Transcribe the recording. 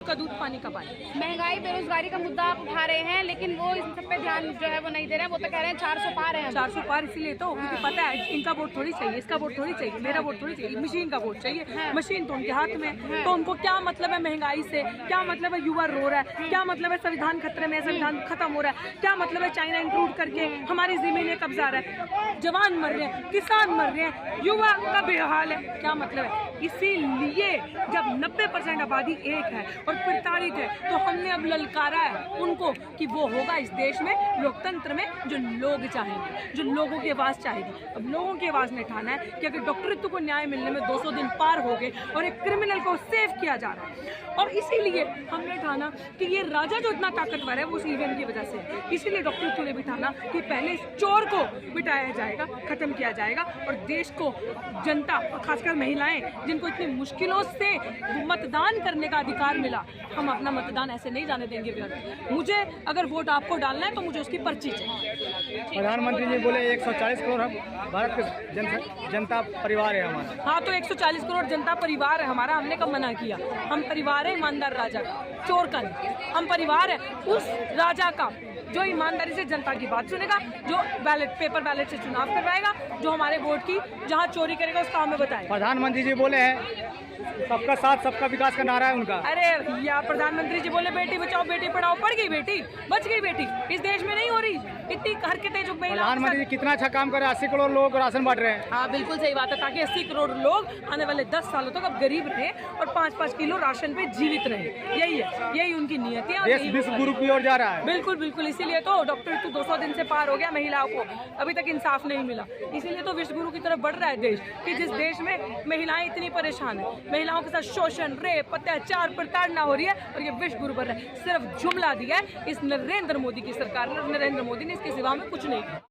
का दूध पानी का पानी। महंगाई बेरोजगारी का मुद्दा आप उठा रहे हैं, लेकिन वो इस सब पे ध्यान जो है वो नहीं दे रहे हैं। वो तो कह रहे हैं 400 पार है। 400 पार इसीलिए तो क्योंकि पता है इनका वोट थोड़ी चाहिए, इसका वोट थोड़ी चाहिए, मेरा वोट थोड़ी चाहिए, मशीन का वोट चाहिए। मशीन तो उनके हाथ में है। तो उनको क्या मतलब है महंगाई से, क्या मतलब है युवा रो रहा है, क्या मतलब है संविधान खतरे में, संविधान खत्म हो रहा है, क्या मतलब है चाइना इंक्लूड करके हमारी जमीनें कब्जा रहा है, जवान मर रहे हैं, किसान मर रहे हैं, युवा का बेहाल है, क्या मतलब है। इसीलिए जब 90% आबादी एक है और प्रताड़ित है तो हमने अब ललकारा है उनको कि वो होगा इस देश में लोकतंत्र में जो लोग चाहेंगे, जो लोगों की आवाज़ चाहेगी। अब लोगों की आवाज़ में ठाना है कि अगर डॉक्टरत्व को न्याय मिलने में 200 दिन पार हो गए और एक क्रिमिनल को सेव किया जा रहा है, और इसीलिए हमने ठाना कि ये राजा जो इतना ताकतवर है वो ईवीएम की वजह से है। इसीलिए डॉक्टरत्व ने भी ठाना कि पहले इस चोर को मिटाया जाएगा, खत्म किया जाएगा और देश को जनता और खासकर महिलाएं जिनको इतनी मुश्किलों से मतदान करने का अधिकार मिला, हम अपना मतदान ऐसे नहीं जाने देंगे व्यर्थ। मुझे अगर वोट आपको डालना है तो मुझे उसकी पर्ची चाहिए। प्रधानमंत्री जी बोले 140 करोड़ हम भारत के जनता परिवार है हमारा। हाँ, तो 140 करोड़ जनता परिवार है हमारा। हमने कब मना किया? हम परिवार है ईमानदार राजा का, चोर का नहीं। हम परिवार है उस राजा का जो ईमानदारी से जनता की बात सुनेगा, जो पेपर बैलेट से चुनाव करवाएगा, जो हमारे वोट की जहाँ चोरी करेगा उसका हमें बताएगा। प्रधानमंत्री जी बोले हैं सबका साथ सबका विकास का नारा है उनका। अरे भैया, प्रधानमंत्री जी बोले बेटी बचाओ बेटी पढ़ाओ, पढ़ गई बेटी, बच गई बेटी। इस देश में नहीं हो रही इतनी हरकतें जो प्रधानमंत्री जी कितना अच्छा काम कर रहे हैं, 80 करोड़ लोगों को राशन बांट रहे हैं। हाँ, बिल्कुल सही बात है, ताकि 80 करोड़ लोग आने वाले 10 सालों तक अब गरीब रहे और 5-5 किलो राशन पे जीवित रहे। यही है, यही उनकी नीयत है। देश विश्व गुरु की ओर जा रहा है। बिल्कुल बिल्कुल, इसीलिए तो डॉक्टर 200 दिन से पार हो गया, महिलाओं को अभी तक इंसाफ नहीं मिला। इसीलिए तो विश्व गुरु की तरफ बढ़ रहा है देश, कि जिस देश में महिलाएं इतनी परेशान है, महिलाओं के साथ शोषण, रेप, अत्याचार, प्रताड़ना हो रही है और ये विश्व गुरु बन रहा है। सिर्फ जुमला दिया है इस नरेंद्र मोदी की सरकार ने, नरेंद्र मोदी ने, इसके सिवा में कुछ नहीं किया।